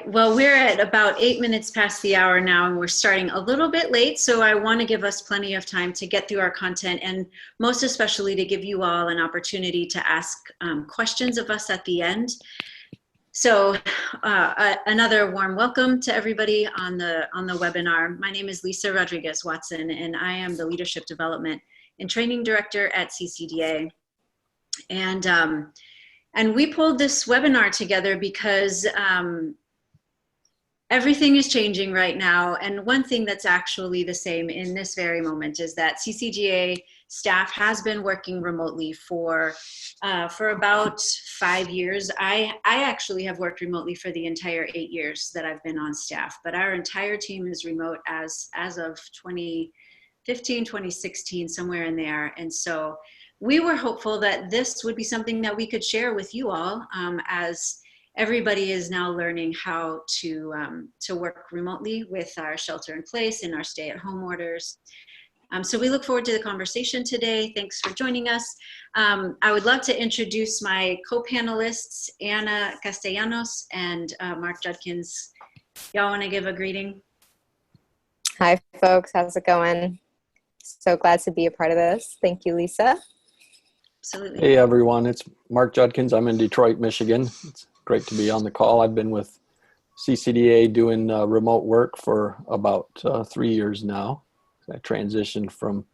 well, we're at about 8 minutes past the hour now, and we're starting a little bit late. So I want to give us plenty of time to get through our content, and most especially to give you all an opportunity to ask questions of us at the end. So another warm welcome to everybody on the webinar. My name is Lisa Rodriguez Watson, and I am the Leadership Development and Training Director at CCDA. And we pulled this webinar together because everything is changing right now. And one thing that's actually the same in this very moment is that CCDA staff has been working remotely for about 5 years. I actually have worked remotely for the entire 8 years that I've been on staff, but our entire team is remote as of 2015, 2016, somewhere in there. And so we were hopeful that this would be something that we could share with you all as everybody is now learning how to work remotely with our shelter in place and our stay-at-home orders. So we look forward to the conversation today. Thanks for joining us. I would love to introduce my co-panelists, Anna Castellanos and Mark Judkins. Y'all want to give a greeting? Hi, folks. How's it going? So glad to be a part of this. Thank you, Lisa. Absolutely. Hey, everyone. It's Mark Judkins. I'm in Detroit, Michigan. It's great to be on the call. I've been with CCDA doing remote work for about 3 years now. I transitioned from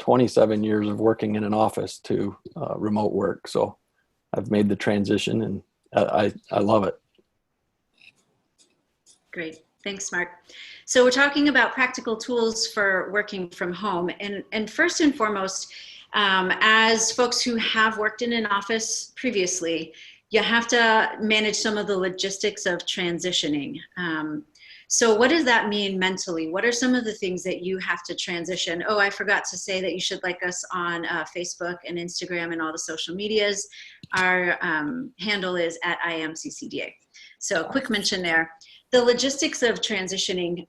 27 years of working in an office to remote work. So I've made the transition and I love it. Great. Thanks, Mark. So we're talking about practical tools for working from home. And first and foremost, as folks who have worked in an office previously, you have to manage some of the logistics of transitioning. So what does that mean mentally? What are some of the things that you have to transition? Oh, I forgot to say that you should like us on Facebook and Instagram and all the social medias. Our handle is @IamCCDA. So quick mention there. The logistics of transitioning,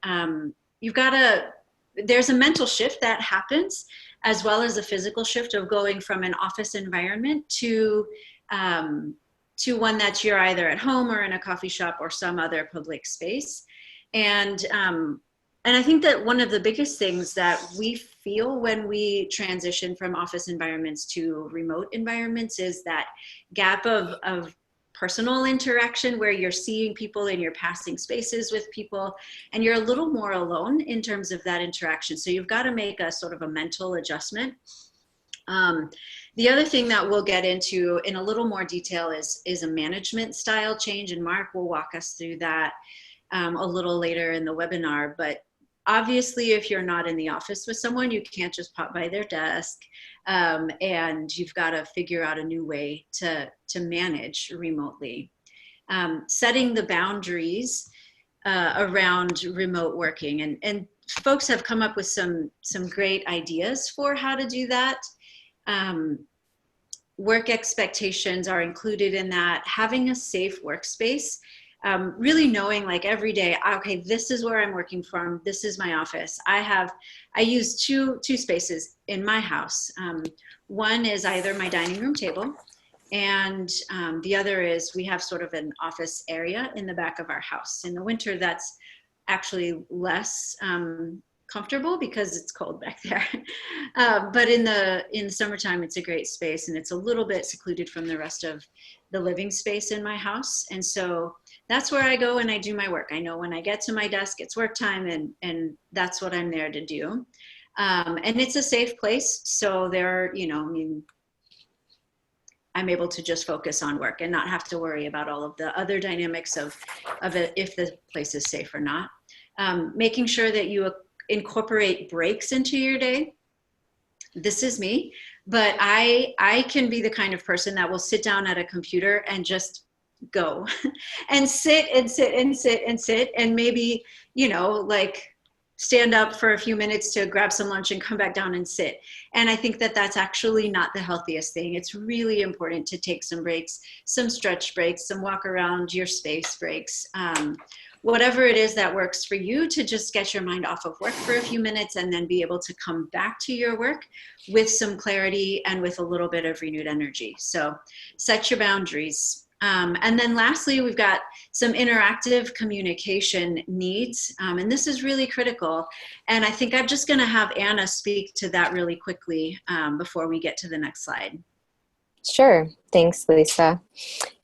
there's a mental shift that happens, as well as a physical shift of going from an office environment to one that you're either at home or in a coffee shop or some other public space. And I think that one of the biggest things that we feel when we transition from office environments to remote environments is that gap of personal interaction where you're seeing people and you're passing spaces with people and you're a little more alone in terms of that interaction. So you've got to make a sort of a mental adjustment. The other thing that we'll get into in a little more detail is a management style change, and Mark will walk us through that a little later in the webinar. But obviously, if you're not in the office with someone, you can't just pop by their desk, and you've got to figure out a new way to manage remotely. Setting the boundaries around remote working, and folks have come up with some great ideas for how to do that. Work expectations are included in that. Having a safe workspace, really knowing like every day, okay, this is where I'm working from. This is my office. I use two spaces in my house. One is either my dining room table, and the other is we have sort of an office area in the back of our house. In the winter, that's actually less comfortable because it's cold back there. But in the summertime, it's a great space, and it's a little bit secluded from the rest of the living space in my house. And so that's where I go and I do my work. I know when I get to my desk, it's work time, and that's what I'm there to do. And it's a safe place. So there, I'm able to just focus on work and not have to worry about all of the other dynamics of it, if the place is safe or not. Making sure that you incorporate breaks into your day. This is me, but I can be the kind of person that will sit down at a computer and just go and sit and maybe, like stand up for a few minutes to grab some lunch and come back down and sit. And I think that that's actually not the healthiest thing. It's really important to take some breaks, some stretch breaks, some walk around your space breaks. Whatever it is that works for you, to just get your mind off of work for a few minutes and then be able to come back to your work with some clarity and with a little bit of renewed energy. So set your boundaries. And then lastly, we've got some interactive communication needs. And this is really critical. And I think I'm just going to have Anna speak to that really quickly before we get to the next slide. Sure. Thanks, Lisa.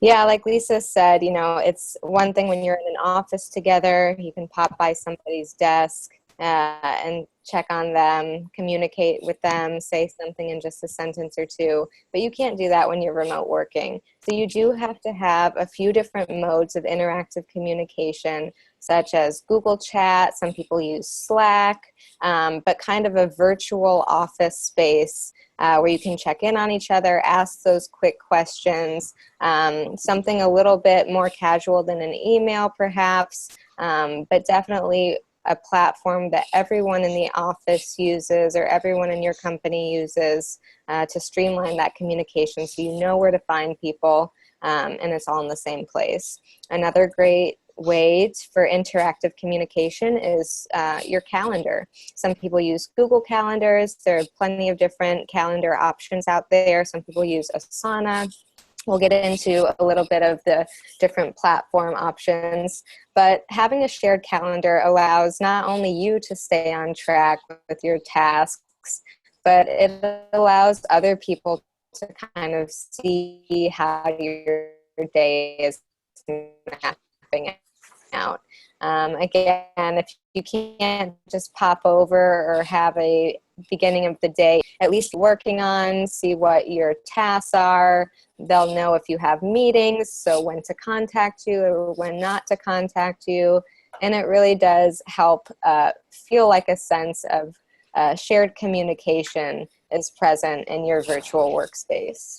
Yeah, like Lisa said, it's one thing when you're in an office together, you can pop by somebody's desk and check on them, communicate with them, say something in just a sentence or two, but you can't do that when you're remote working. So you do have to have a few different modes of interactive communication, such as Google Chat, some people use Slack, but kind of a virtual office space where you can check in on each other, ask those quick questions, something a little bit more casual than an email perhaps, but definitely a platform that everyone in the office uses or everyone in your company uses to streamline that communication so you know where to find people and it's all in the same place. Another great way for interactive communication is your calendar. Some people use Google Calendars. There are plenty of different calendar options out there. Some people use Asana. We'll get into a little bit of the different platform options, but having a shared calendar allows not only you to stay on track with your tasks, but it allows other people to kind of see how your day is mapping out. Again, if you can't just pop over or have a beginning of the day, at least working on, see what your tasks are. They'll know if you have meetings, so when to contact you or when not to contact you. And it really does help feel like a sense of shared communication is present in your virtual workspace.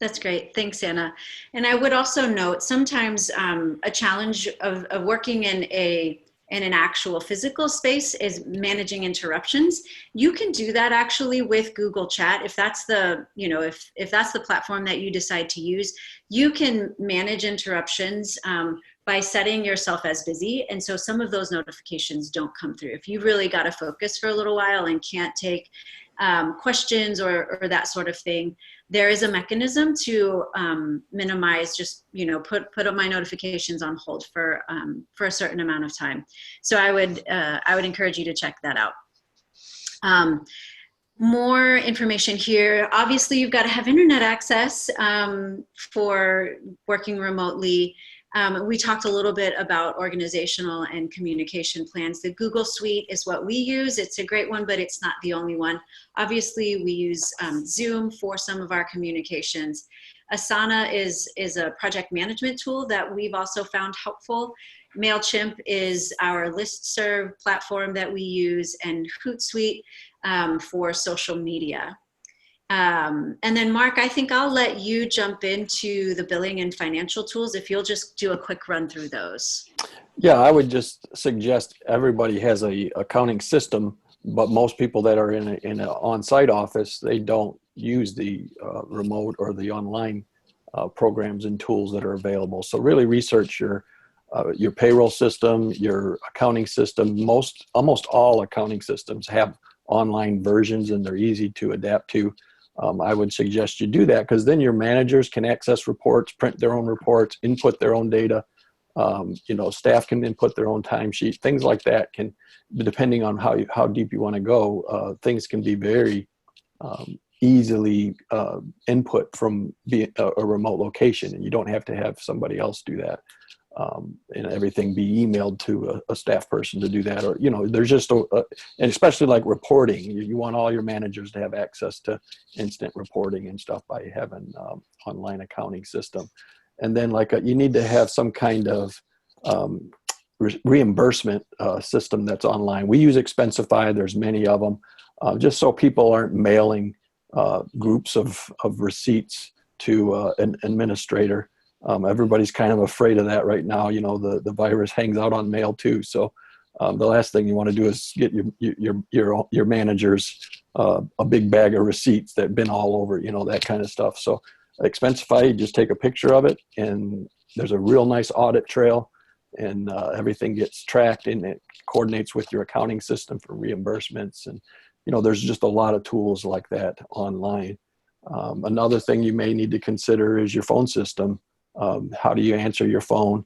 That's great. Thanks, Anna. And I would also note sometimes a challenge of working in an actual physical space is managing interruptions. You can do that actually with Google Chat. If that's the, if that's the platform that you decide to use, you can manage interruptions by setting yourself as busy. And so some of those notifications don't come through. If you really got to focus for a little while and can't take questions or that sort of thing, there is a mechanism to minimize, just put up my notifications on hold for a certain amount of time. So I would encourage you to check that out. More information here. Obviously, you've got to have internet access for working remotely. We talked a little bit about organizational and communication plans. The Google Suite is what we use. It's a great one, but it's not the only one. Obviously, we use Zoom for some of our communications. Asana is a project management tool that we've also found helpful. MailChimp is our listserv platform that we use, and HootSuite for social media. And then Mark, I think I'll let you jump into the billing and financial tools if you'll just do a quick run through those. Yeah, I would just suggest everybody has a accounting system, but most people that are in an on-site office, they don't use the remote or the online programs and tools that are available. So really research your payroll system, your accounting system. Almost all accounting systems have online versions and they're easy to adapt to. I would suggest you do that because then your managers can access reports, print their own reports, input their own data. Staff can input their own timesheet. Things like that can, depending on how deep you want to go, things can be very easily input from a remote location, and you don't have to have somebody else do that. And everything be emailed to a staff person to do that, or there's just and especially like reporting, you want all your managers to have access to instant reporting and stuff by having online accounting system. And then you need to have some kind of reimbursement system that's online. We use Expensify. There's many of them, just so people aren't mailing groups of receipts to an administrator. Everybody's kind of afraid of that right now. The virus hangs out on mail too. So the last thing you want to do is get your managers a big bag of receipts that been all over, that kind of stuff. So Expensify, you just take a picture of it, and there's a real nice audit trail, and everything gets tracked, and it coordinates with your accounting system for reimbursements. And there's just a lot of tools like that online. Another thing you may need to consider is your phone system. How do you answer your phone?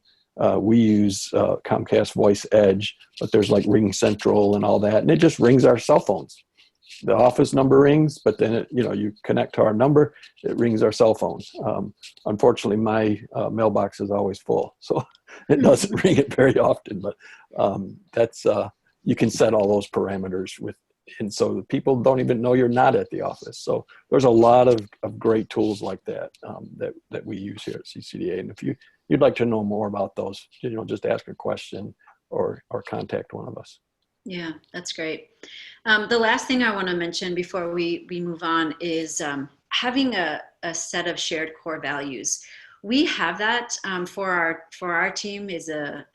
We use Comcast Voice Edge, but there's like Ring Central and all that, and it just rings our cell phones. The office number rings, but then it, you connect to our number, it rings our cell phone. Unfortunately, my mailbox is always full, so it doesn't ring it very often. But that's you can set all those parameters with, and so people don't even know you're not at the office. So there's a lot of great tools like that that we use here at CCDA. And if you'd like to know more about those, just ask a question or contact one of us. Yeah, that's great. The last thing I want to mention before we move on is having a set of shared core values. We have that for our team is a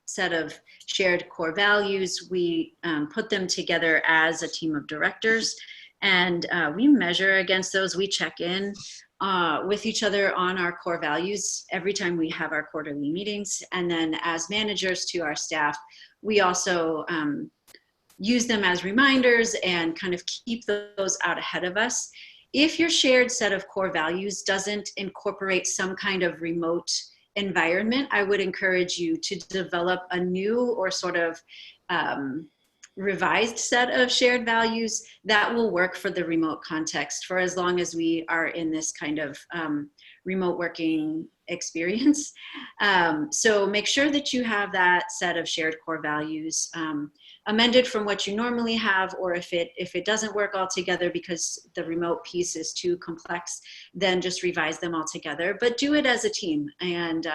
set of shared core values. We put them together as a team of directors, and we measure against those. We check in with each other on our core values every time we have our quarterly meetings. And then as managers to our staff, we also use them as reminders and kind of keep those out ahead of us. If your shared set of core values doesn't incorporate some kind of remote environment, I would encourage you to develop a new or sort of revised set of shared values that will work for the remote context for as long as we are in this kind of remote working experience. So make sure that you have that set of shared core values amended from what you normally have, or if it doesn't work altogether because the remote piece is too complex, then just revise them all together. But do it as a team and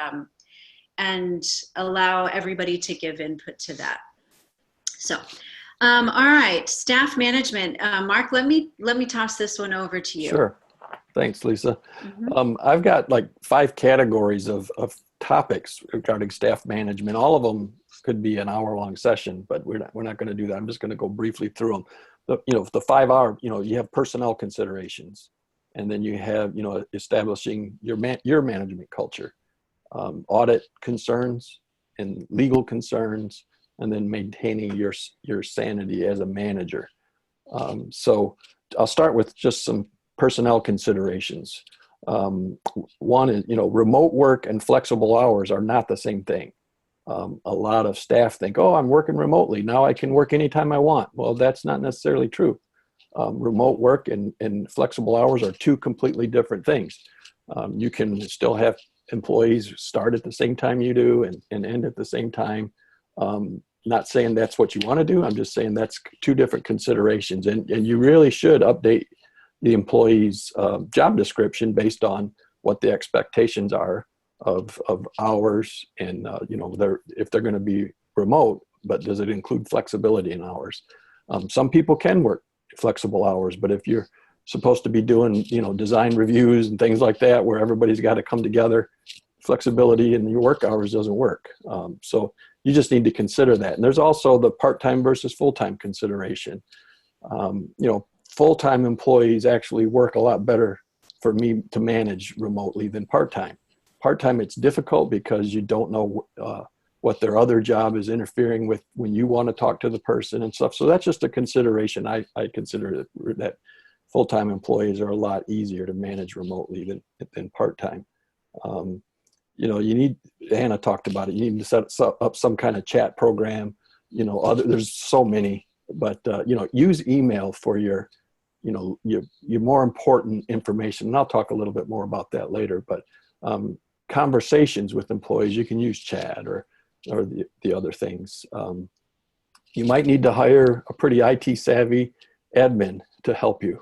allow everybody to give input to that. So, all right, staff management. Mark, let me toss this one over to you. Sure. Thanks, Lisa. I've got like 5 categories of topics regarding staff management. All of them could be an hour-long session, but we're not going to do that. I'm just going to go briefly through them. The 5-hour, you have personnel considerations, and then you have, establishing your management culture, audit concerns and legal concerns, and then maintaining your sanity as a manager. So I'll start with just some personnel considerations. One is, remote work and flexible hours are not the same thing. A lot of staff think, oh, I'm working remotely, now I can work anytime I want. Well, that's not necessarily true. Remote work and flexible hours are 2 completely different things. You can still have employees start at the same time you do and end at the same time. Not saying that's what you want to do. I'm just saying that's 2 different considerations. And you really should update the employee's job description based on what the expectations are of hours and, if they're going to be remote, but does it include flexibility in hours? Some people can work flexible hours, but if you're supposed to be doing, design reviews and things like that, where everybody's got to come together, flexibility in your work hours doesn't work. So you just need to consider that. And there's also the part-time versus full-time consideration. Full-time employees actually work a lot better for me to manage remotely than part-time. Part-time, it's difficult because you don't know what their other job is interfering with when you want to talk to the person and stuff. So that's just a consideration. I consider that full-time employees are a lot easier to manage remotely than part-time. You need, Hannah talked about it, you need to set up some kind of chat program, there's so many, but, use email for your more important information. And I'll talk a little bit more about that later, but conversations with employees, you can use chat or the other things. You might need to hire a pretty IT savvy admin to help you.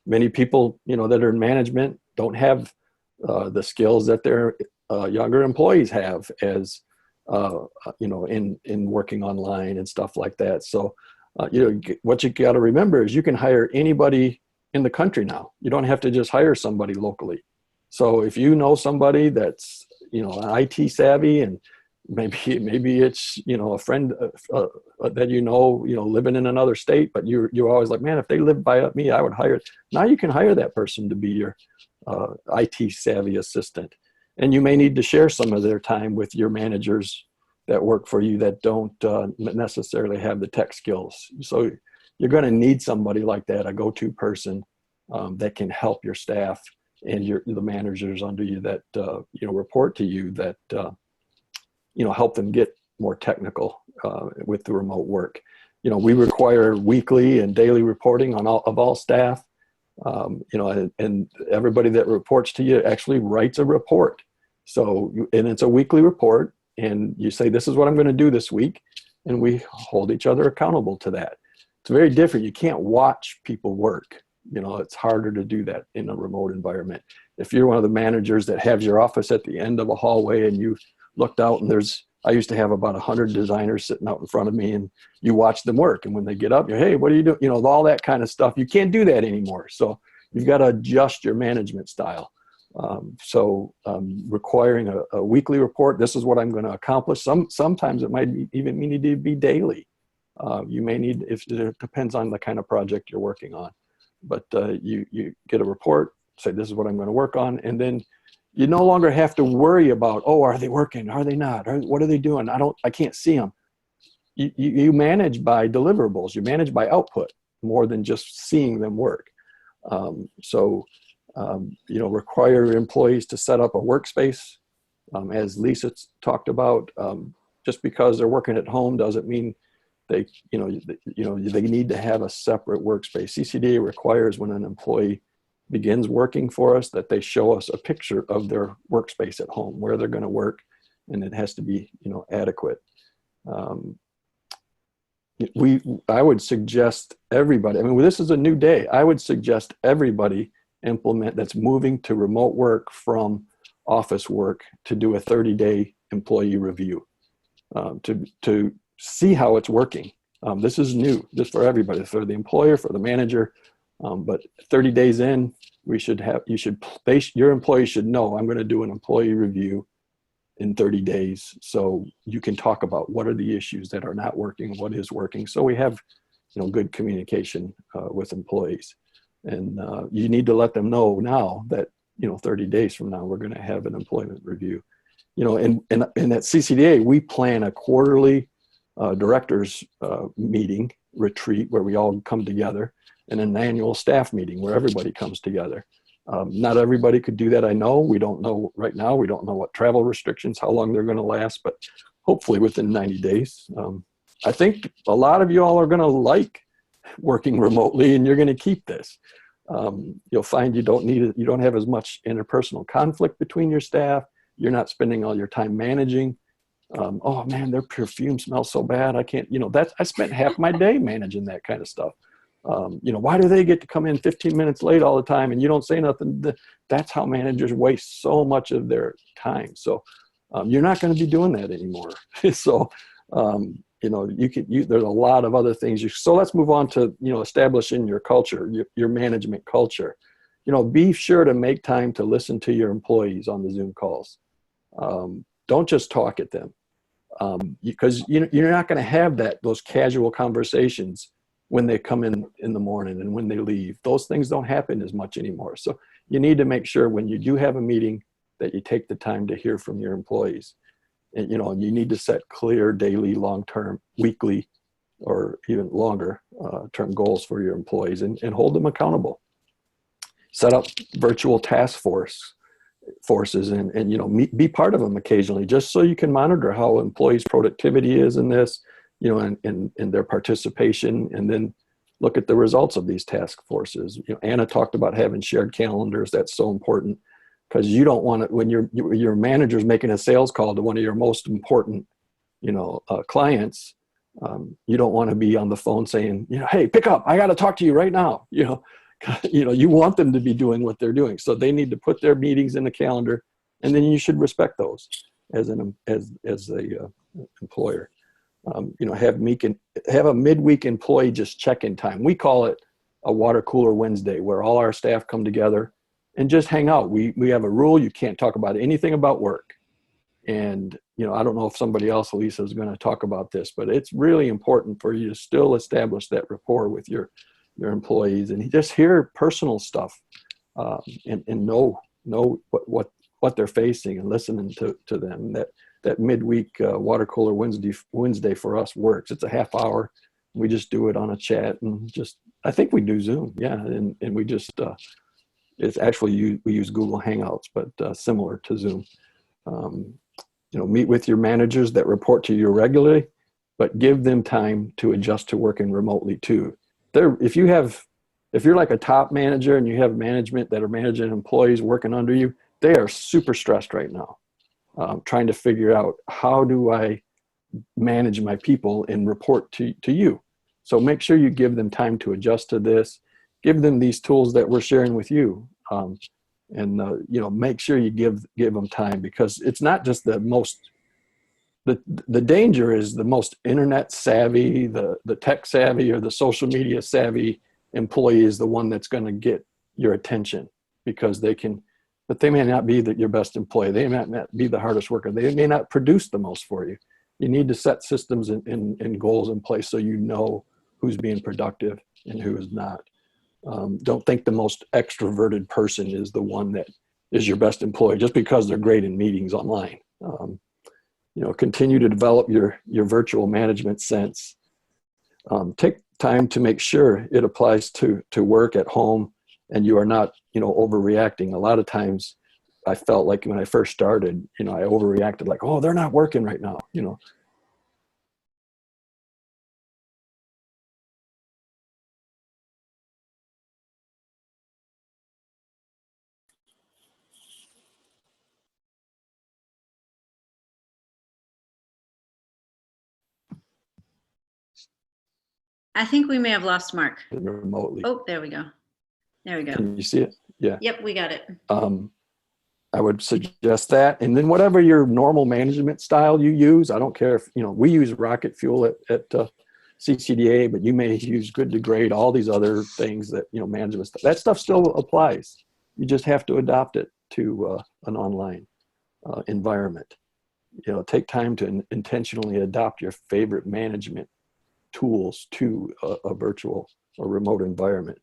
Many people, that are in management don't have the skills that their younger employees have as, in working online and stuff like that. So, what you got to remember is you can hire anybody in the country now. You don't have to just hire somebody locally. So if you know somebody that's, IT savvy, and maybe it's, a friend that living in another state, but you're always like, man, if they lived by me, I would hire. Now you can hire that person to be your IT savvy assistant. And you may need to share some of their time with your managers that work for you that don't necessarily have the tech skills. So you're going to need somebody like that, a go-to person that can help your staff and the managers under you that, report to you that, help them get more technical with the remote work. We require weekly and daily reporting on all staff, and everybody that reports to you actually writes a report. So, and it's a weekly report, and you say, this is what I'm going to do this week, and we hold each other accountable to that. It's very different. You can't watch people work. It's harder to do that in a remote environment. If you're one of the managers that has your office at the end of a hallway and you looked out and I used to have about 100 designers sitting out in front of me, and you watch them work. And when they get up, hey, what are you doing? All that kind of stuff. You can't do that anymore. So you've got to adjust your management style. Requiring a weekly report, this is what I'm going to accomplish. Sometimes it might even need to be daily. You may need, if it depends on the kind of project you're working on, but you get a report, say, this is what I'm going to work on. And then you no longer have to worry about, are they working? Are they not? What are they doing? I can't see them. You manage by deliverables. You manage by output more than just seeing them work. Require employees to set up a workspace. As Lisa talked about, just because they're working at home doesn't mean they need to have a separate workspace. CCDA requires when an employee begins working for us that they show us a picture of their workspace at home, where they're going to work, and it has to be, adequate. I would suggest everybody, this is a new day. I would suggest everybody implement that's moving to remote work from office work to do a 30-day employee review to see how it's working. This is new, just for everybody, for the employer, for the manager. But 30 days in, your employees should know, I'm going to do an employee review in 30 days. So you can talk about what are the issues that are not working, what is working. So we have, good communication with employees. And you need to let them know now that, 30 days from now, we're going to have an employment review. And at CCDA, we plan a quarterly directors meeting retreat where we all come together, and an annual staff meeting where everybody comes together. Not everybody could do that. I know we don't know right now. We don't know what travel restrictions, how long they're going to last, but hopefully within 90 days. I think a lot of you all are going to like working remotely, and you're going to keep this. You'll find you don't have as much interpersonal conflict between your staff. You're not spending all your time managing. Oh man, their perfume smells so bad. I can't, I spent half my day managing that kind of stuff. Why do they get to come in 15 minutes late all the time and you don't say nothing? That's how managers waste so much of their time. So you're not going to be doing that anymore. So, there's a lot of other things. So let's move on to, establishing your culture, your management culture. Be sure to make time to listen to your employees on the Zoom calls. Don't just talk at them, because you're not going to have those casual conversations when they come in the morning and when they leave. Those things don't happen as much anymore. So you need to make sure when you do have a meeting that you take the time to hear from your employees. And, you need to set clear daily, long-term, weekly, or even longer term goals for your employees and hold them accountable. Set up virtual task forces and be part of them occasionally, just so you can monitor how employees' productivity is in this, and their participation, and then look at the results of these task forces. Anna talked about having shared calendars. That's so important, because you don't want to, when your manager's making a sales call to one of your most important, clients, you don't want to be on the phone saying, hey, pick up, I got to talk to you right now. You want them to be doing what they're doing. So they need to put their meetings in the calendar, and then you should respect those as a employer. Have a midweek employee just check-in time. We call it a water cooler Wednesday, where all our staff come together and just hang out. We have a rule: you can't talk about anything about work. And I don't know if somebody else, Lisa, is going to talk about this, but it's really important for you to still establish that rapport with your employees and just hear personal stuff, and know what they're facing, and listening to them. That midweek water cooler Wednesday for us works. It's a half hour. We just do it on a chat, and I think we do Zoom. Yeah. And we just, It's actually, we use Google Hangouts, but similar to Zoom. Meet with your managers that report to you regularly, but give them time to adjust to working remotely too. If you're like a top manager and you have management that are managing employees working under you, they are super stressed right now, trying to figure out, how do I manage my people and report to you? So make sure you give them time to adjust to this. Give them these tools that we're sharing with you. Make sure you give them time, because it's not just the danger is the most internet savvy, the tech savvy, or the social media savvy employee is the one that's going to get your attention, because but they may not be your best employee. They may not be the hardest worker. They may not produce the most for you. You need to set systems and goals in place so you know who's being productive and who is not. Don't think the most extroverted person is the one that is your best employee just because they're great in meetings online. Continue to develop your virtual management sense. Take time to make sure it applies to work at home, and you are not, overreacting. A lot of times I felt like when I first started, I overreacted, like, oh, they're not working right now, I think we may have lost Mark. remotely. Oh, there we go. There we go. Can you see it? Yeah. Yep, we got it. I would suggest that. And then whatever your normal management style you use, I don't care if, we use Rocket Fuel at CCDA, but you may use Good to Great, all these other things that, management stuff. That stuff still applies. You just have to adopt it to an online environment. Take time to intentionally adopt your favorite management tools to a virtual or remote environment.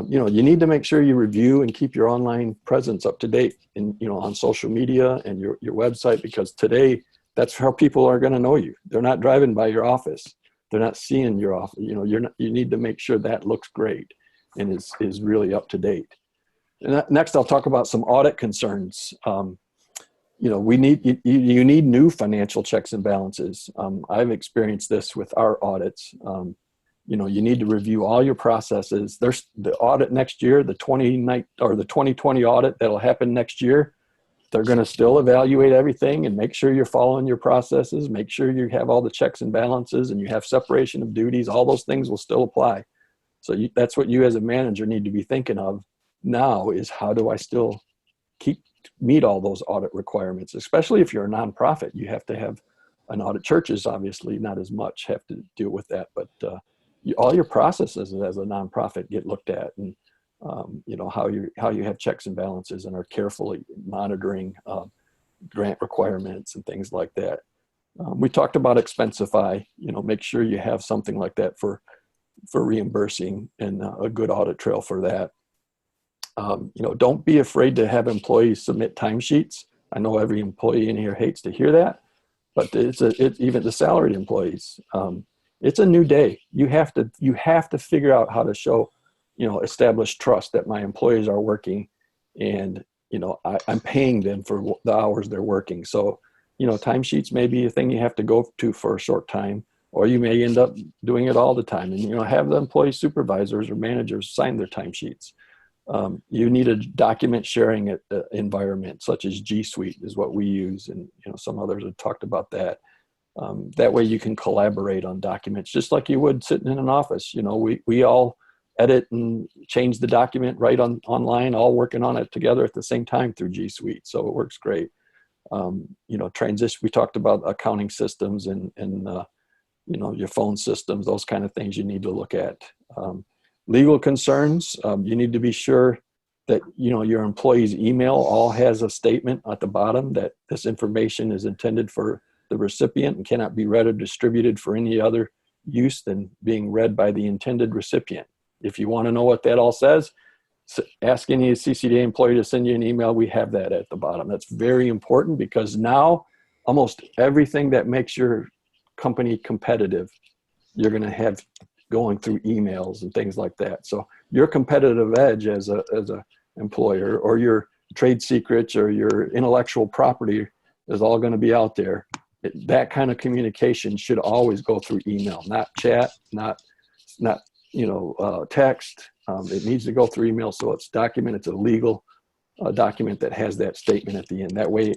You need to make sure you review and keep your online presence up to date on social media and your website, because today that's how people are going to know you. They're not driving by your office. They're not seeing your office. You need to make sure that looks great and is really up to date. And next, I'll talk about some audit concerns. You need new financial checks and balances. I've experienced this with our audits. You need to review all your processes. There's the audit next year, the 2020 audit that'll happen next year. They're going to still evaluate everything and make sure you're following your processes, make sure you have all the checks and balances and you have separation of duties. All those things will still apply. So that's what you as a manager need to be thinking of now, is how do I still meet all those audit requirements, especially if you're a nonprofit. You have to have an audit. Churches obviously not as much have to deal with that, but all your processes as a nonprofit get looked at, and how you have checks and balances and are carefully monitoring grant requirements and things like that. We talked about Expensify. Make sure you have something like that for reimbursing, and a good audit trail for that. Don't be afraid to have employees submit timesheets. I know every employee in here hates to hear that, but even the salaried employees. It's a new day. You have to figure out how to show, establish trust that my employees are working, and I'm paying them for the hours they're working. So, timesheets may be a thing you have to go to for a short time, or you may end up doing it all the time. And have the employee supervisors or managers sign their timesheets. You need a document sharing environment, such as G Suite is what we use, and some others have talked about that. That way you can collaborate on documents just like you would sitting in an office. We all edit and change the document right online, all working on it together at the same time through G Suite. So it works great. Transition, we talked about accounting systems and your phone systems, those kind of things you need to look at. Legal concerns, you need to be sure that your employee's email all has a statement at the bottom that this information is intended for the recipient and cannot be read or distributed for any other use than being read by the intended recipient. If you want to know what that all says, ask any CCDA employee to send you an email. We have that at the bottom. That's very important, because now almost everything that makes your company competitive, you're going to have going through emails and things like that. So your competitive edge as a employer, or your trade secrets or your intellectual property is all going to be out there. That kind of communication should always go through email, not chat, not text. It needs to go through email, so it's documented. It's a legal document that has that statement at the end. That way,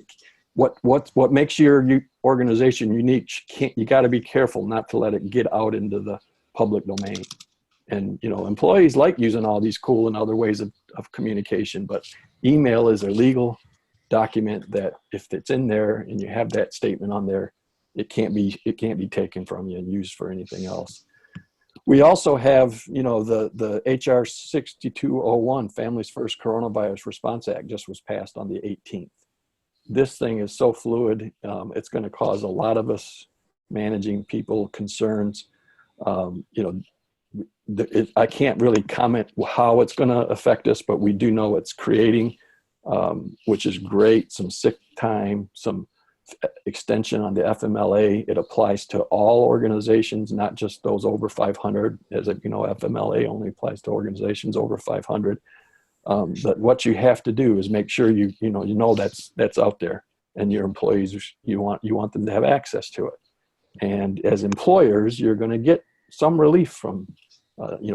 what makes your organization unique, you got to be careful not to let it get out into the public domain. And employees like using all these cool and other ways of communication, but email is a legal document that if it's in there and you have that statement on there, it can't be taken from you and used for anything else. We also have, the HR 6201, Families First Coronavirus Response Act, just was passed on the 18th. This thing is so fluid. It's going to cause a lot of us managing people concerns. I can't really comment how it's going to affect us, but we do know it's creating, which is great, some sick time, some extension on the FMLA. It applies to all organizations, not just those over 500. As FMLA only applies to organizations over 500. But what you have to do is make sure you know that's out there, and your employees, you want them to have access to it. And as employers, you're going to get some relief from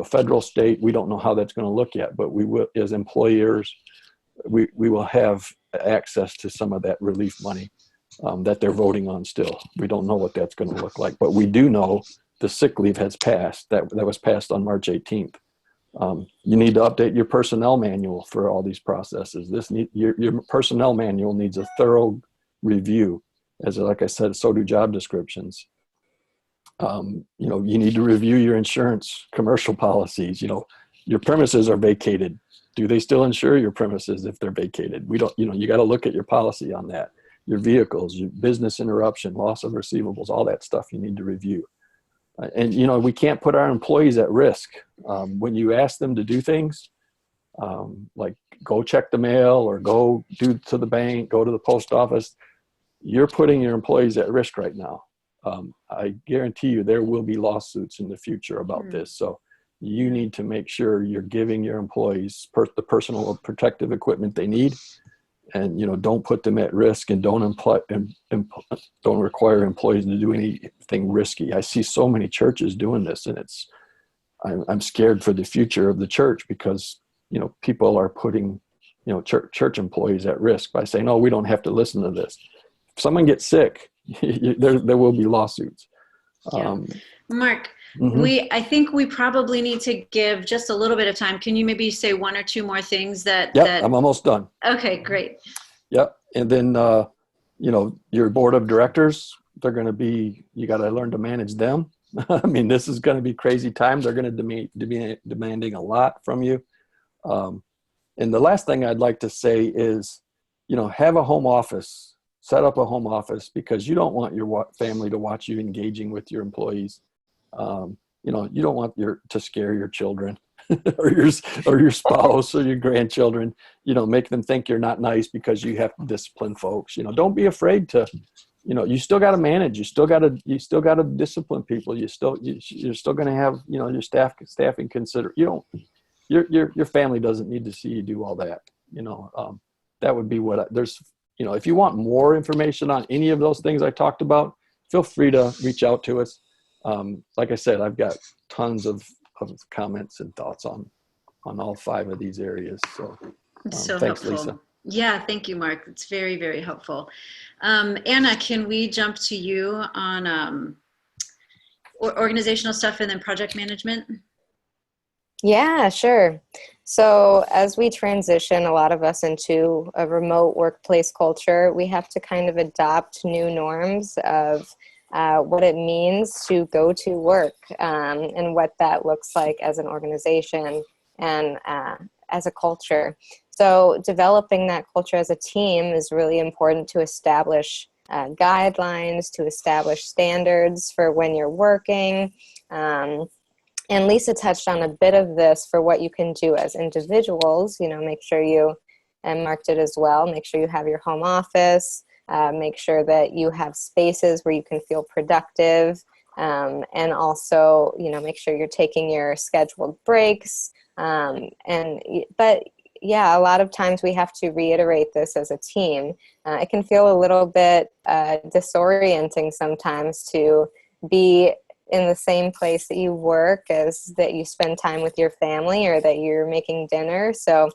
federal, state. We don't know how that's going to look yet, but we will, as employers, we will have access to some of that relief money that they're voting on still. We don't know what that's going to look like, but we do know the sick leave has passed. That was passed on March 18th. You need to update your personnel manual for all these processes. Your personnel manual needs a thorough review. As like I said, so do job descriptions. You need to review your insurance commercial policies. Your premises are vacated. Do they still insure your premises if they're vacated? We don't, you got to look at your policy on that. Your vehicles, your business interruption, loss of receivables, all that stuff you need to review. And, we can't put our employees at risk. When you ask them to do things, like go check the mail or go to the bank, go to the post office, you're putting your employees at risk right now. I guarantee you there will be lawsuits in the future about this. So you need to make sure you're giving your employees the personal protective equipment they need, and don't put them at risk, and don't require employees to do anything risky. I see so many churches doing this, and I'm scared for the future of the church, because people are putting church employees at risk by saying, "Oh, we don't have to listen to this." If someone gets sick, there will be lawsuits. Yeah. Mark, Mm-hmm. I think we probably need to give just a little bit of time. Can you maybe say one or two more things Yep, I'm almost done. Okay, great. Yep. And then, your board of directors, they're going to be, you got to learn to manage them. I mean, this is going to be crazy times. They're going to be demanding a lot from you. And the last thing I'd like to say is, have a home office. Set up a home office, because you don't want your family to watch you engaging with your employees. You don't want to scare your children or your spouse or your grandchildren. Make them think you're not nice because you have to discipline folks. Don't be afraid to. You still got to manage. You still got to discipline people. You're still going to have your staffing consider. Your family doesn't need to see you do all that. That would be there's. If you want more information on any of those things I talked about, feel free to reach out to us. Like I said, I've got tons of comments and thoughts on all 5 of these areas. So, so thanks, helpful. Lisa. Yeah, thank you, Mark. It's very, very helpful. Anna, can we jump to you on organizational stuff and then project management? Yeah, sure. So as we transition, a lot of us, into a remote workplace culture, we have to kind of adopt new norms of what it means to go to work, and what that looks like as an organization and as a culture. So developing that culture as a team is really important to establish guidelines, to establish standards for when you're working. And Lisa touched on a bit of this for what you can do as individuals. Make sure you, and Mark did as well, make sure you have your home office, make sure that you have spaces where you can feel productive, and also, make sure you're taking your scheduled breaks. But yeah, a lot of times we have to reiterate this as a team. It can feel a little bit disorienting sometimes to be in the same place that you work as that you spend time with your family or that you're making dinner. So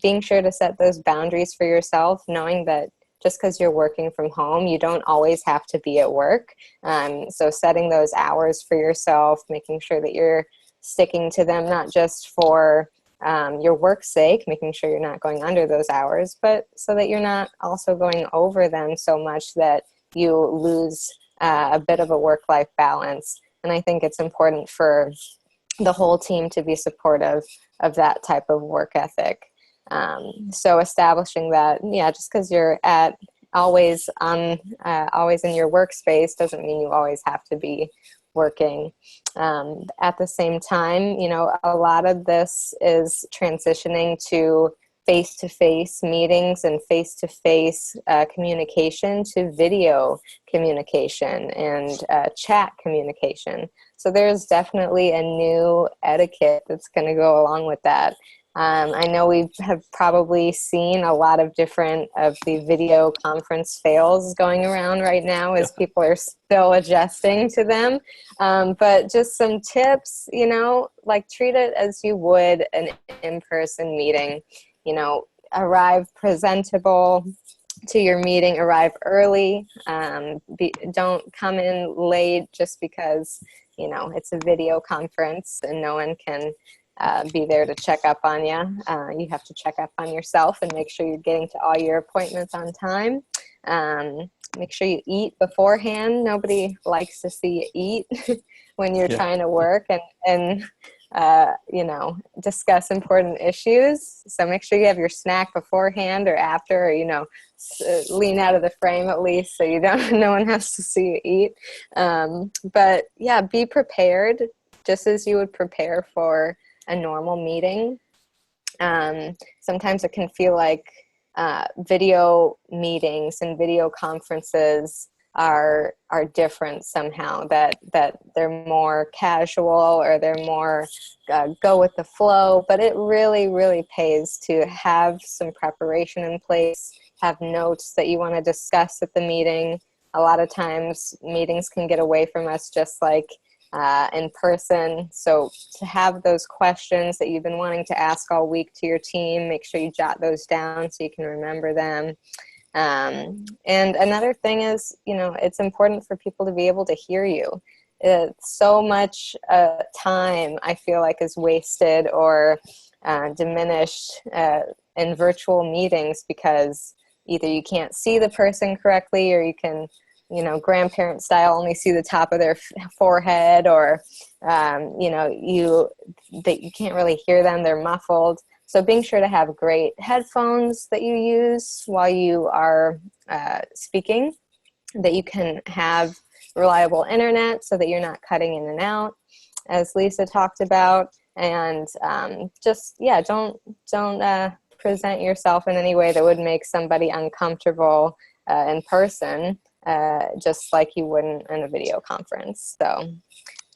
being sure to set those boundaries for yourself, knowing that just because you're working from home, you don't always have to be at work. So setting those hours for yourself, making sure that you're sticking to them, not just for your work's sake, making sure you're not going under those hours, but so that you're not also going over them so much that you lose a bit of a work-life balance. And I think it's important for the whole team to be supportive of that type of work ethic. So establishing that, yeah, just because you're always in your workspace doesn't mean you always have to be working. At the same time, you know, a lot of this is transitioning to face-to-face meetings and face-to-face communication to video communication and chat communication. So there's definitely a new etiquette that's going to go along with that. I know we have probably seen a lot of different of the video conference fails going around right now as people are still adjusting to them. But just some tips, you know, like treat it as you would an in-person meeting. You know, arrive presentable to your meeting, arrive early. Don't come in late just because, you know, it's a video conference and no one can be there to check up on you. You have to check up on yourself and make sure you're getting to all your appointments on time. Make sure you eat beforehand. Nobody likes to see you eat when you're trying to work and you know, discuss important issues. So make sure you have your snack beforehand or after, or, you know, lean out of the frame at least so you don't, no one has to see you eat. But yeah, be prepared just as you would prepare for a normal meeting. Sometimes it can feel like video meetings and video conferences are different somehow, that they're more casual or they're more go with the flow, but it really pays to have some preparation in place, have notes that you want to discuss at the meeting. A lot of times meetings can get away from us just like in person. So to have those questions that you've been wanting to ask all week to your team, make sure you jot those down so you can remember them. And another thing is, you know, it's important for people to be able to hear you. So much time I feel like is wasted or diminished in virtual meetings because either you can't see the person correctly or you can, you know, grandparent style, only see the top of their forehead, or, you know, you can't really hear them, they're muffled. So being sure to have great headphones that you use while you are speaking, that you can have reliable internet so that you're not cutting in and out, as Lisa talked about, and just, yeah, don't present yourself in any way that would make somebody uncomfortable in person. Just like you wouldn't in a video conference. So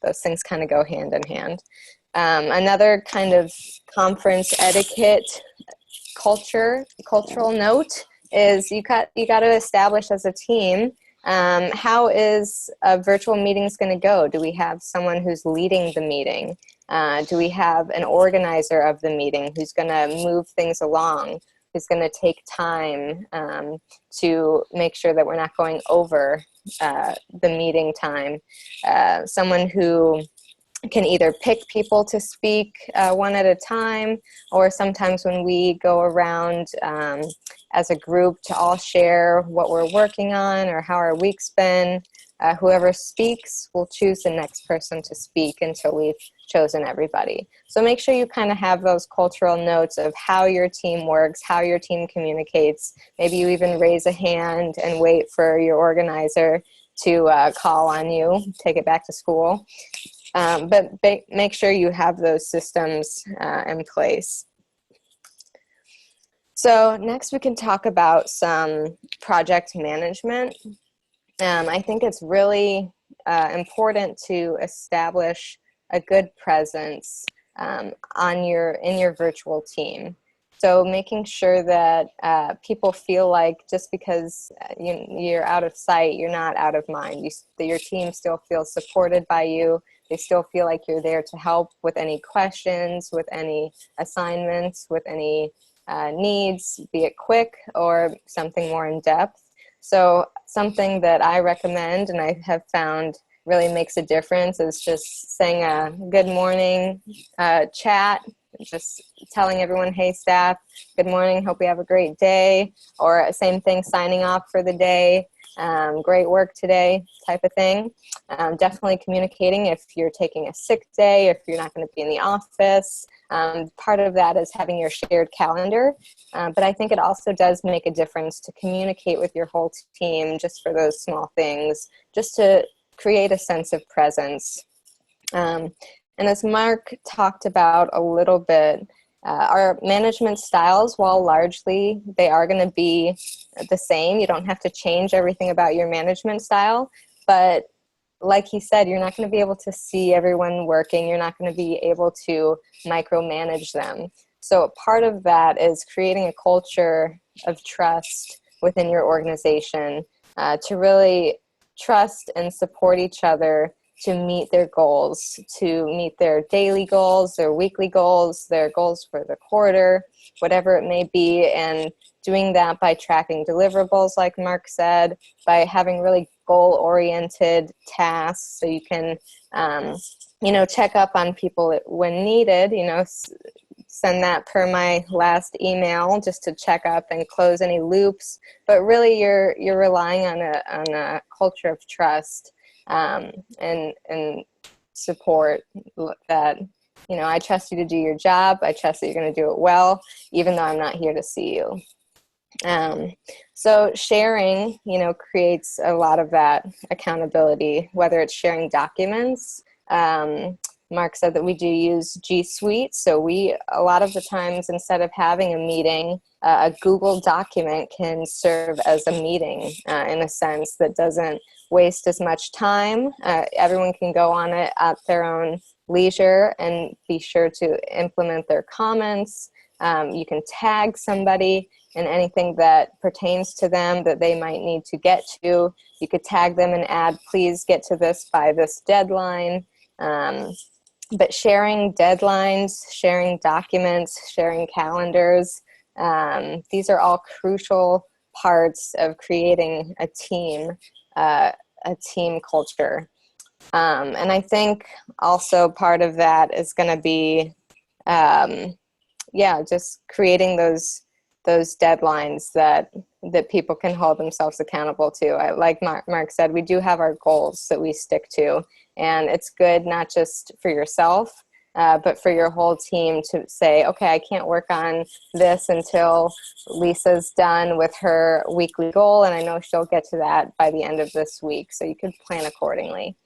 those things kind of go hand in hand. Another kind of conference etiquette cultural note is you got to establish as a team, how is a virtual meetings going to go? Do we have someone who's leading the meeting? Do we have an organizer of the meeting who's going to move things along? Who's going to take time to make sure that we're not going over the meeting time? Someone who can either pick people to speak one at a time, or sometimes when we go around as a group to all share what we're working on or how our week's been, whoever speaks will choose the next person to speak until we've chosen everybody. So make sure you kind of have those cultural notes of how your team works, how your team communicates. Maybe you even raise a hand and wait for your organizer to call on you, take it back to school. But make sure you have those systems in place. So next we can talk about some project management. I think it's really important to establish a good presence in your virtual team. So making sure that people feel like just because you're out of sight, you're not out of mind. Your team still feels supported by you. They still feel like you're there to help with any questions, with any assignments, with any needs, be it quick or something more in depth. So something that I recommend and I have found really makes a difference is just saying a good morning chat, just telling everyone, hey staff, good morning, hope you have a great day, or same thing, signing off for the day, great work today type of thing. Definitely communicating if you're taking a sick day, if you're not going to be in the office. Part of that is having your shared calendar, but I think it also does make a difference to communicate with your whole team just for those small things, just to create a sense of presence. And as Mark talked about a little bit, our management styles, while largely they are going to be the same, you don't have to change everything about your management style, but like he said, you're not going to be able to see everyone working. You're not going to be able to micromanage them. So part of that is creating a culture of trust within your organization to really trust and support each other to meet their goals, to meet their daily goals, their weekly goals, their goals for the quarter, whatever it may be, and doing that by tracking deliverables, like Mark said, by having really goal-oriented tasks so you can, check up on people when needed, send that per my last email just to check up and close any loops. But really you're relying on a culture of trust and support that, I trust you to do your job. I trust that you're going to do it well, even though I'm not here to see you. So sharing, creates a lot of that accountability, whether it's sharing documents. Mark said that we do use HootSuite. So a lot of the times, instead of having a meeting, a Google document can serve as a meeting in a sense that doesn't waste as much time. Everyone can go on it at their own leisure and be sure to implement their comments. You can tag somebody in anything that pertains to them that they might need to get to. You could tag them and add, please get to this by this deadline. But sharing deadlines, sharing documents, sharing calendars, these are all crucial parts of creating a team culture. And I think also part of that is going to be, just creating those deadlines that people can hold themselves accountable to. Like Mark said, we do have our goals that we stick to, and it's good not just for yourself, but for your whole team to say, okay, I can't work on this until Lisa's done with her weekly goal, and I know she'll get to that by the end of this week, so you could plan accordingly.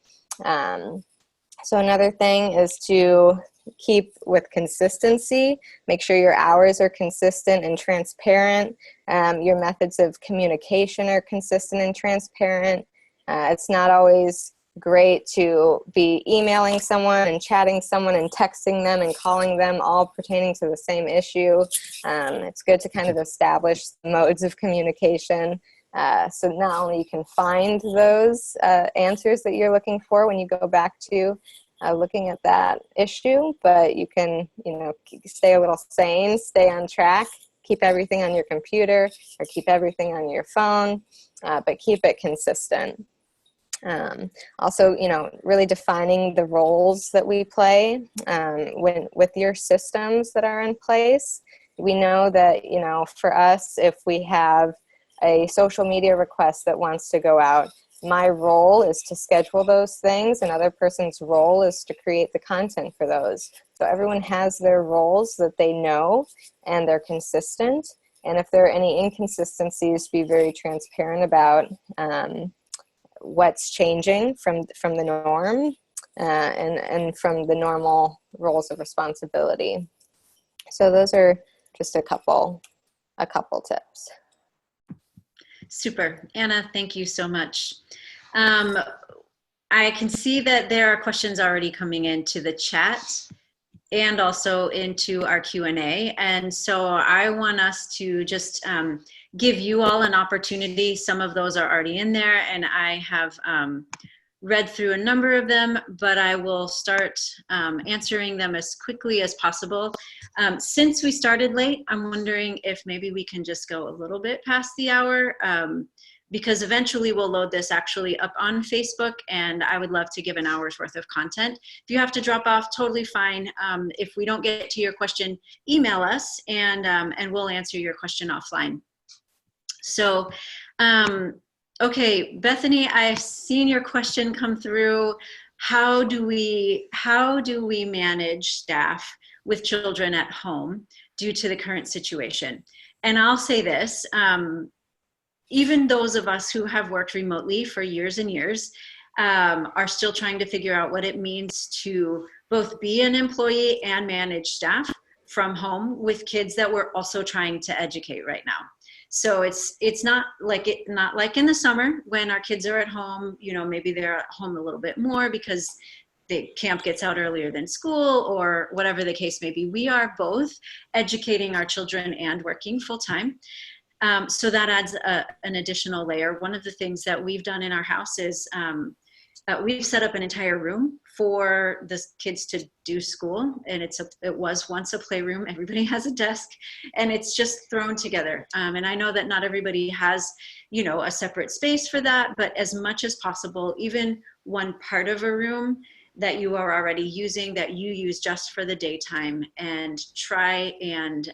So another thing is to keep with consistency. Make sure your hours are consistent and transparent. Your methods of communication are consistent and transparent. It's not always great to be emailing someone and chatting someone and texting them and calling them all pertaining to the same issue. It's good to kind of establish modes of communication. So not only you can find those answers that you're looking for when you go back to looking at that issue, but you can, stay a little sane, stay on track, keep everything on your computer or keep everything on your phone, but keep it consistent. Also, really defining the roles that we play with your systems that are in place. We know that, for us, if we have a social media request that wants to go out, my role is to schedule those things. Another person's role is to create the content for those. So everyone has their roles that they know and they're consistent. And if there are any inconsistencies, be very transparent about what's changing from the norm and from the normal roles of responsibility. So those are just a couple tips. Super. Anna, thank you so much. I can see that there are questions already coming into the chat. and also into our Q&A. And so I want us to just give you all an opportunity. Some of those are already in there, and I have read through a number of them, but I will start answering them as quickly as possible. Since we started late, I'm wondering if maybe we can just go a little bit past the hour, because eventually we'll load this actually up on Facebook, and I would love to give an hour's worth of content. If you have to drop off, totally fine. If we don't get to your question, email us, and we'll answer your question offline. So, okay, Bethany, I've seen your question come through. How do we manage staff with children at home due to the current situation? And I'll say this, even those of us who have worked remotely for years and years are still trying to figure out what it means to both be an employee and manage staff from home with kids that we're also trying to educate right now. So it's not like in the summer when our kids are at home, you know, maybe they're at home a little bit more because the camp gets out earlier than school or whatever the case may be. We are both educating our children and working full time. So that adds an additional layer. One of the things that we've done in our house is we've set up an entire room for the kids to do school, and it was once a playroom. Everybody has a desk, and it's just thrown together. And I know that not everybody has, you know, a separate space for that, but as much as possible, even one part of a room that you are already using, that you use just for the daytime, and try and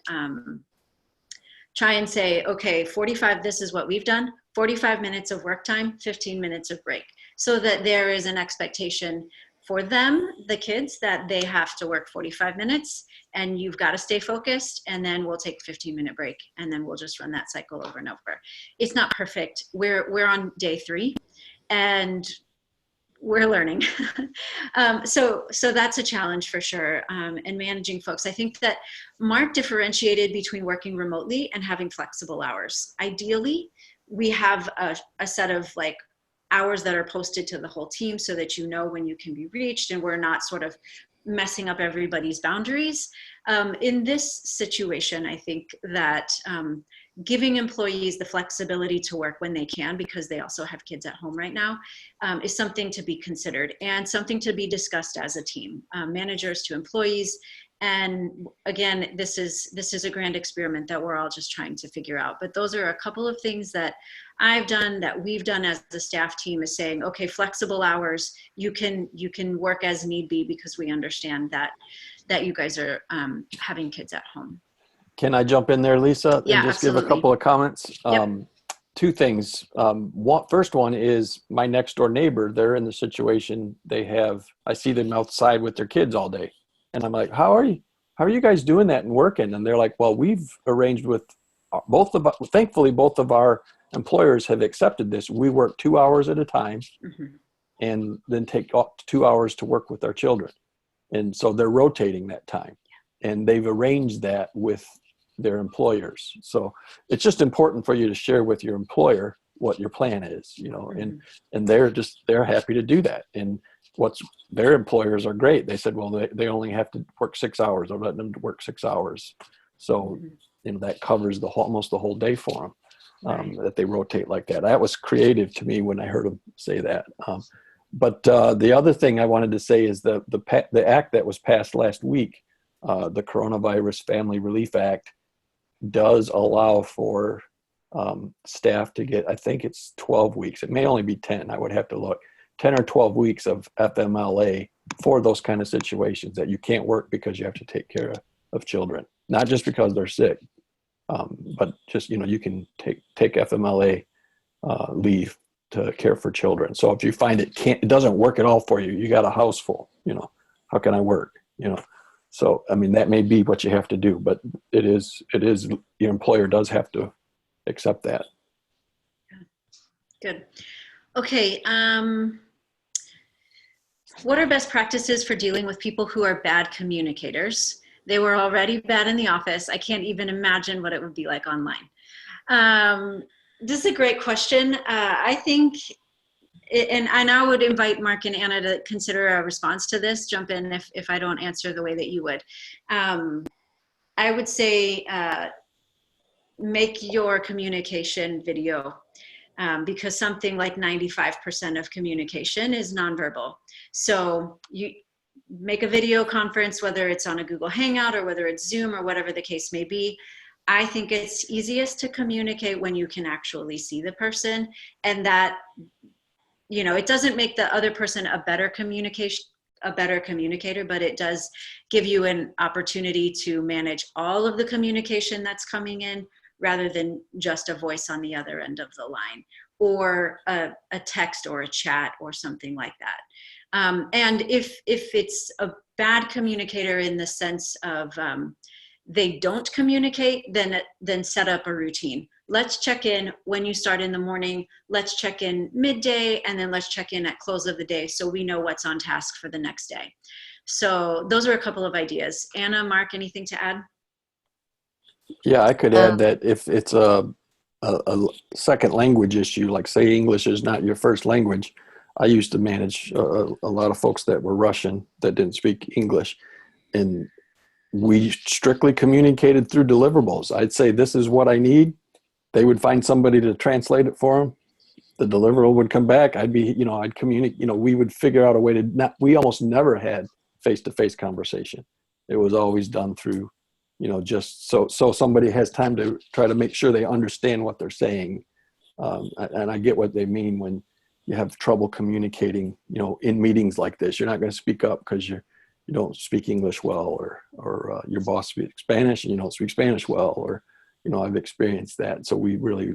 say, okay, 45, this is what we've done, 45 minutes of work time, 15 minutes of break, so that there is an expectation for them, the kids, that they have to work 45 minutes and you've got to stay focused, and then we'll take a 15-minute break, and then we'll just run that cycle over and over. It's not perfect. We're on day 3 and we're learning. So that's a challenge for sure. And managing folks. I think that Mark differentiated between working remotely and having flexible hours. Ideally, we have a set of like hours that are posted to the whole team so that you know when you can be reached, and we're not sort of messing up everybody's boundaries. In this situation, I think that giving employees the flexibility to work when they can, because they also have kids at home right now, is something to be considered and something to be discussed as a team, managers to employees. And again, this is a grand experiment that we're all just trying to figure out. But those are a couple of things that I've done, that we've done as a staff team, is saying, okay, flexible hours, you can work as need be, because we understand that you guys are having kids at home. Can I jump in there, Lisa, Yeah, and just absolutely. give a couple of comments? Yep. 2 things. First one is my next door neighbor. They're in the situation I see them outside with their kids all day. And I'm like, how are you guys doing that and working? And they're like, well, we've arranged with thankfully, both of our employers have accepted this. We work 2 hours at a time, mm-hmm. and then take 2 hours to work with our children. And so they're rotating that time, and they've arranged that with their employers. So it's just important for you to share with your employer what your plan is, you know, mm-hmm. and they're happy to do that. And their employers are great. They said, well, they only have to work 6 hours. I'll let them work 6 hours. So, mm-hmm. you know, that covers almost the whole day for them, right. That they rotate like that. That was creative to me when I heard them say that. But the other thing I wanted to say is the act that was passed last week, the Coronavirus Family Relief Act, does allow for staff to get, I think it's 12 weeks. It may only be 10. I would have to look. 10 or 12 weeks of FMLA for those kind of situations that you can't work because you have to take care of children. Not just because they're sick, but just, you know, you can take FMLA leave to care for children. So if you find it doesn't work at all for you, you got a house full, you know, how can I work, you know? So, I mean, that may be what you have to do, but it is your employer does have to accept that. Good. Okay. What are best practices for dealing with people who are bad communicators? They were already bad in the office. I can't even imagine what it would be like online. This is a great question. I think and I would invite Mark and Anna to consider a response to this. Jump in if I don't answer the way that you would. I would say make your communication video, because something like 95% of communication is nonverbal. So you make a video conference, whether it's on a Google Hangout or whether it's Zoom or whatever the case may be. I think it's easiest to communicate when you can actually see the person, and that, you know, it doesn't make the other person a better communicator, but it does give you an opportunity to manage all of the communication that's coming in, rather than just a voice on the other end of the line, or a text or a chat or something like that. And if it's a bad communicator in the sense of they don't communicate, then set up a routine. Let's check in when you start in the morning, let's check in midday, and then let's check in at close of the day, so we know what's on task for the next day. So those are a couple of ideas. Anna, Mark, anything to add? Yeah, I could add that if it's a second language issue, like say English is not your first language. I used to manage a lot of folks that were Russian that didn't speak English, and we strictly communicated through deliverables. I'd say, this is what I need. They would find somebody to translate it for them. The deliverable would come back. I'd communicate, we would figure out a way to we almost never had face-to-face conversation. It was always done through, just so somebody has time to try to make sure they understand what they're saying. And I get what they mean when you have trouble communicating, in meetings like this. You're not going to speak up because you don't speak English well, or your boss speaks Spanish and you don't speak Spanish well, or, I've experienced that. So we really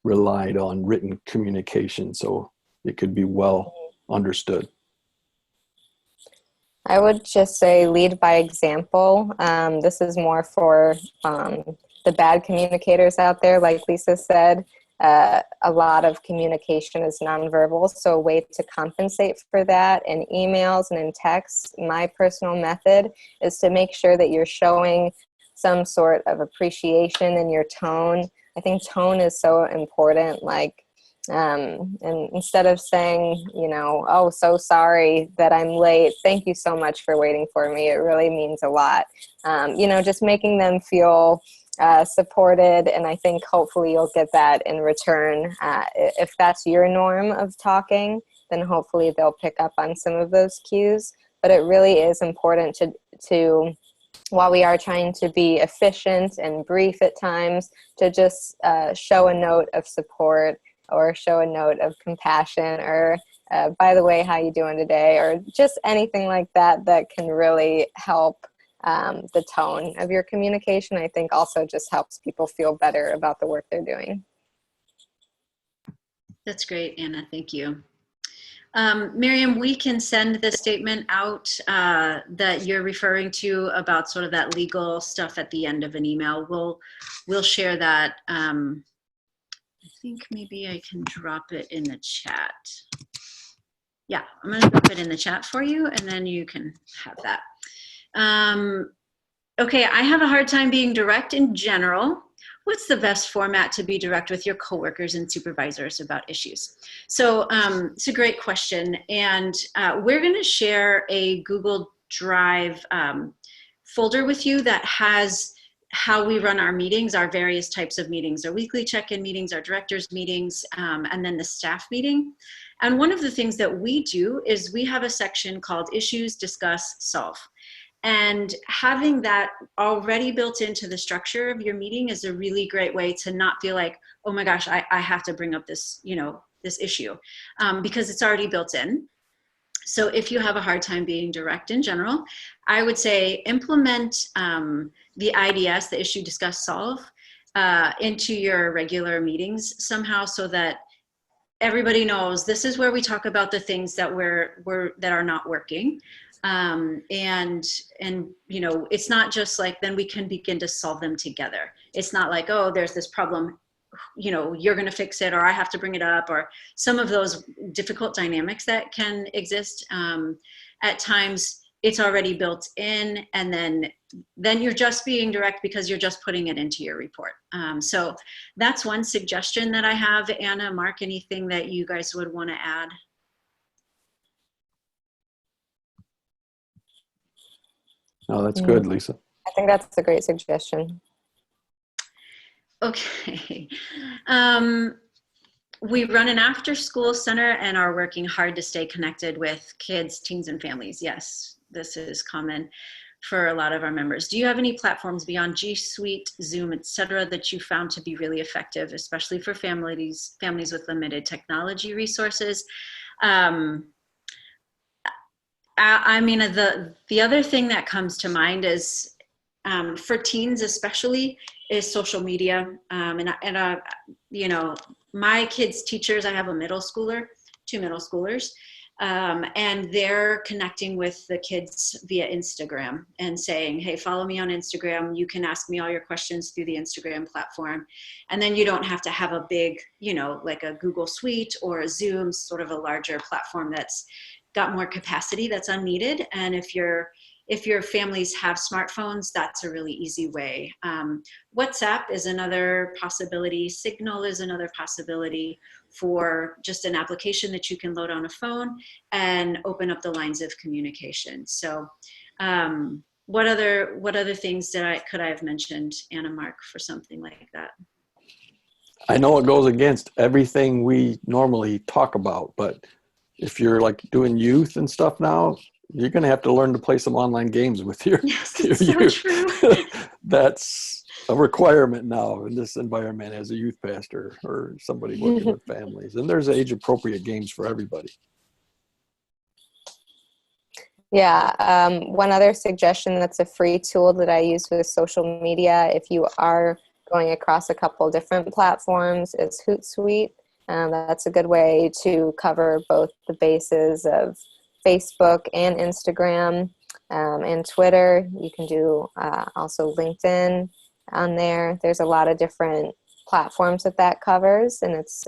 relied on written communication so it could be well understood. I would just say lead by example. This is more for the bad communicators out there. Like Lisa said, a lot of communication is nonverbal. So a way to compensate for that in emails and in texts, my personal method is to make sure that you're showing some sort of appreciation in your tone. I think tone is so important. And instead of saying, oh, so sorry that I'm late, thank you so much for waiting for me, it really means a lot. Just making them feel supported, and I think hopefully you'll get that in return. If that's your norm of talking, then hopefully they'll pick up on some of those cues. But it really is important to while we are trying to be efficient and brief at times, to just show a note of support, or show a note of compassion, or by the way, how you doing today, or just anything like that can really help the tone of your communication. I think also just helps people feel better about the work they're doing. That's great, Anna. Thank you. Miriam, we can send the statement out that you're referring to about sort of that legal stuff at the end of an email. We'll share that. I think maybe I can drop it in the chat. Yeah, I'm going to drop it in the chat for you, and then you can have that. Okay, I have a hard time being direct in general. What's the best format to be direct with your coworkers and supervisors about issues? So it's a great question. And we're going to share a Google Drive folder with you that has how we run our meetings, our various types of meetings, our weekly check-in meetings, our directors meetings, and then the staff meeting. And one of the things that we do is we have a section called Issues, Discuss, Solve. And having that already built into the structure of your meeting is a really great way to not feel like, oh my gosh, I have to bring up this, this issue, because it's already built in. So if you have a hard time being direct in general, I would say implement the IDS, the Issue, Discuss, Solve, into your regular meetings somehow, so that everybody knows this is where we talk about the things that that are not working. And it's not just like, then we can begin to solve them together. It's not like, oh, there's this problem, you're going to fix it, or I have to bring it up, or some of those difficult dynamics that can exist at times. it's already built in, and then you're just being direct because you're just putting it into your report. So that's one suggestion that I have. Anna, Mark, anything that you guys would want to add? No, that's good, Lisa. I think that's a great suggestion. Okay. We run an after-school center and are working hard to stay connected with kids, teens, and families. Yes, this is common for a lot of our members. Do you have any platforms beyond G Suite, Zoom, etc., that you found to be really effective, especially for families with limited technology resources? I mean, the other thing that comes to mind is, for teens especially, is social media. You know, my kids' teachers, I have a middle schooler, 2 middle schoolers, and they're connecting with the kids via Instagram and saying, hey, follow me on Instagram. You can ask me all your questions through the Instagram platform. And then you don't have to have a big, you know, like a Google Suite or a Zoom, sort of a larger platform that's got more capacity that's unneeded. And if your families have smartphones, that's a really easy way. WhatsApp is another possibility. Signal is another possibility for just an application that you can load on a phone and open up the lines of communication. So what other things could I have mentioned, Anna, Mark, for something like that? I know it goes against everything we normally talk about, but if you're like doing youth and stuff now, you're going to have to learn to play some online games with your, yes, your so youth. true. That's a requirement now in this environment as a youth pastor or somebody working with families. And there's age appropriate games for everybody. Yeah. One other suggestion that's a free tool that I use with social media, if you are going across a couple different platforms, is HootSuite. That's a good way to cover both the bases of Facebook and Instagram and Twitter. You can do also LinkedIn on there. There's a lot of different platforms that covers, and it's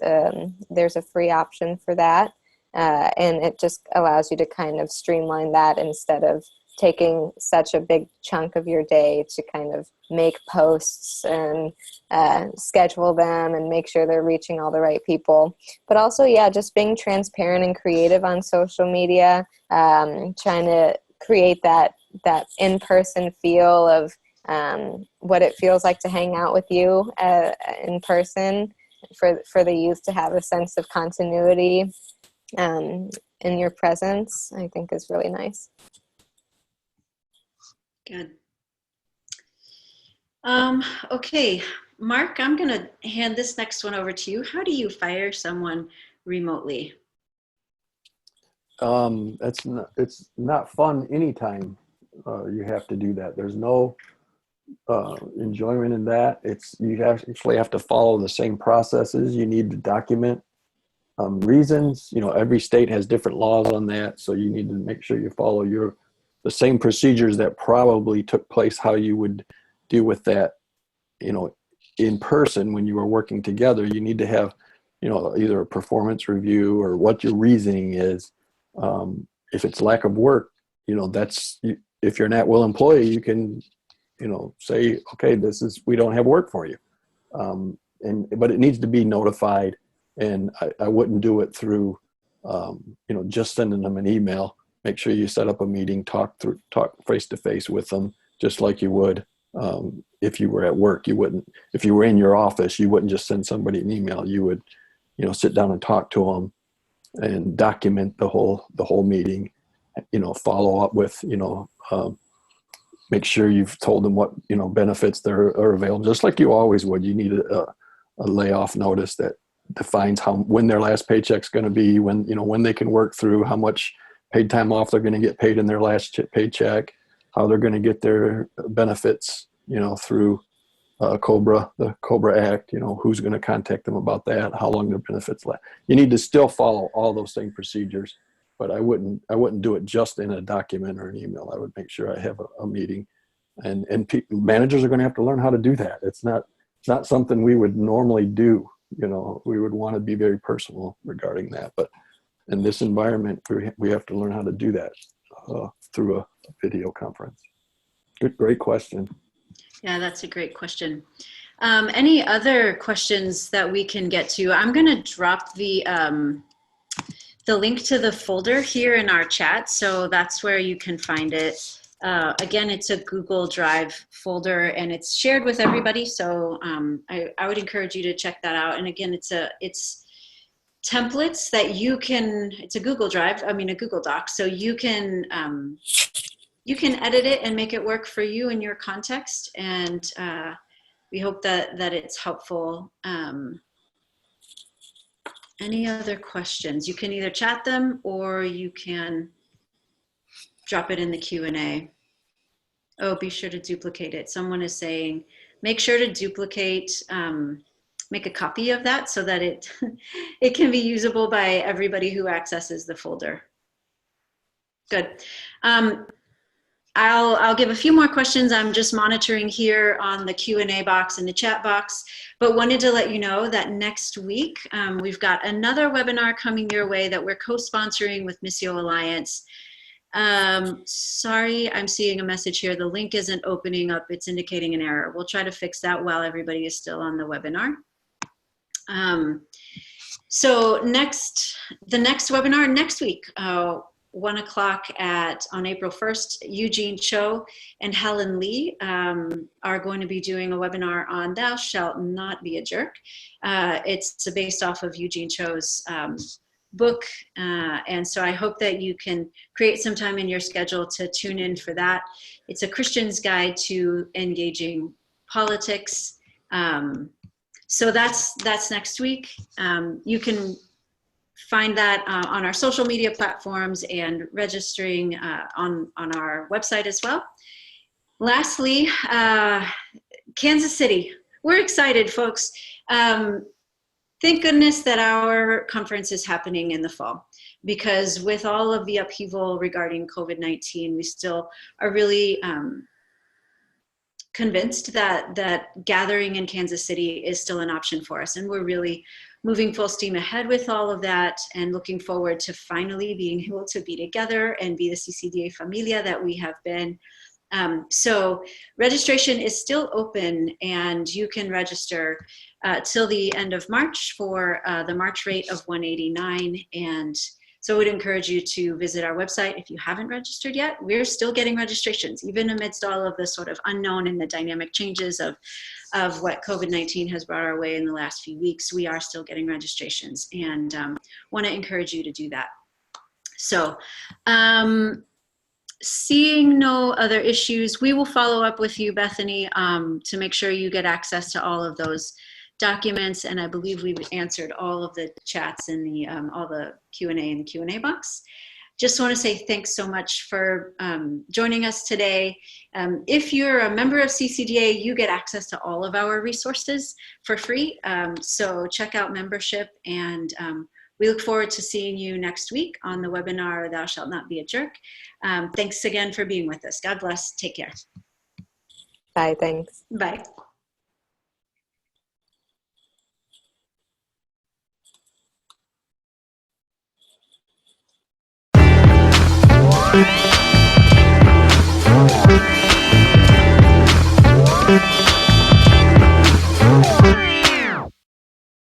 there's a free option for that. And it just allows you to kind of streamline that instead of taking such a big chunk of your day to kind of make posts and schedule them and make sure they're reaching all the right people. But also, yeah, just being transparent and creative on social media, trying to create that in-person feel of what it feels like to hang out with you in person, for the youth to have a sense of continuity in your presence, I think is really nice. Good. Okay, Mark, I'm going to hand this next one over to you. How do you fire someone remotely? It's not fun anytime you have to do that. There's no enjoyment in that. You actually have to follow the same processes. You need to document reasons. You know, every state has different laws on that, so you need to make sure you follow the same procedures that probably took place, how you would deal with that, you know, in person when you were working together. You need to have, you know, either a performance review or what your reasoning is. If it's lack of work, you know, if you're an at-will employee, you can, you know, say, okay, we don't have work for you. But it needs to be notified, and I wouldn't do it through, you know, just sending them an email. Make sure you set up a meeting, talk face to face with them, just like you would if you were at work. You wouldn't, if you were in your office, you wouldn't just send somebody an email. You would, you know, sit down and talk to them and document the whole meeting. You know, follow up with, you know, make sure you've told them what, you know, benefits are available, just like you always would. You need a layoff notice that defines when their last paycheck's going to be, when, you know, when they can work through, how much paid time off they're going to get paid in their last paycheck, how they're going to get their benefits, you know, through the COBRA Act, you know, who's going to contact them about that, how long their benefits last. You need to still follow all those same procedures, but I wouldn't do it just in a document or an email. I would make sure I have a meeting, and managers are going to have to learn how to do that. It's not something we would normally do. You know, we would want to be very personal regarding that, but in this environment, we have to learn how to do that. through a video conference? Great question. Yeah, that's a great question. Any other questions that we can get to? I'm going to drop the link to the folder here in our chat, so that's where you can find it. Again, it's a Google Drive folder, and it's shared with everybody, so I would encourage you to check that out. And again, it's templates that you can, it's a Google Drive, I mean a Google Doc, so you can edit it and make it work for you in your context, and we hope that it's helpful. Any other questions? You can either chat them or you can drop it in the Q&A. Oh, be sure to duplicate it. Someone is saying, make sure to duplicate, make a copy of that so that it, it can be usable by everybody who accesses the folder. Good. I'll give a few more questions. I'm just monitoring here on the Q&A box and the chat box, but wanted to let you know that next week we've got another webinar coming your way that we're co-sponsoring with Missio Alliance. Sorry, I'm seeing a message here. The link isn't opening up. It's indicating an error. We'll try to fix that while everybody is still on the webinar. So the next webinar next week, 1 o'clock on April 1st, Eugene Cho and Helen Lee are going to be doing a webinar on Thou Shalt Not Be a Jerk. It's based off of Eugene Cho's book, and so I hope that you can create some time in your schedule to tune in for that. It's a Christian's guide to engaging politics. So that's next week. You can find that on our social media platforms and registering on our website as well. Lastly, Kansas City. We're excited, folks. Thank goodness that our conference is happening in the fall, because with all of the upheaval regarding COVID-19, we still are really convinced that gathering in Kansas City is still an option for us. And we're really moving full steam ahead with all of that and looking forward to finally being able to be together and be the CCDA familia that we have been. So registration is still open, and you can register till the end of March for the March rate of $189. And so I would encourage you to visit our website if you haven't registered yet. We're still getting registrations, even amidst all of the sort of unknown and the dynamic changes of what COVID-19 has brought our way in the last few weeks. We are still getting registrations, and want to encourage you to do that. So seeing no other issues, we will follow up with you, Bethany, to make sure you get access to all of those documents, and I believe we've answered all of the chats in the all the Q&A in the Q&A box. Just want to say thanks so much for joining us today. If you're a member of CCDA, you get access to all of our resources for free. So check out membership, and we look forward to seeing you next week on the webinar, Thou Shalt Not Be a Jerk. Thanks again for being with us. God bless. Take care. Bye, thanks. Bye.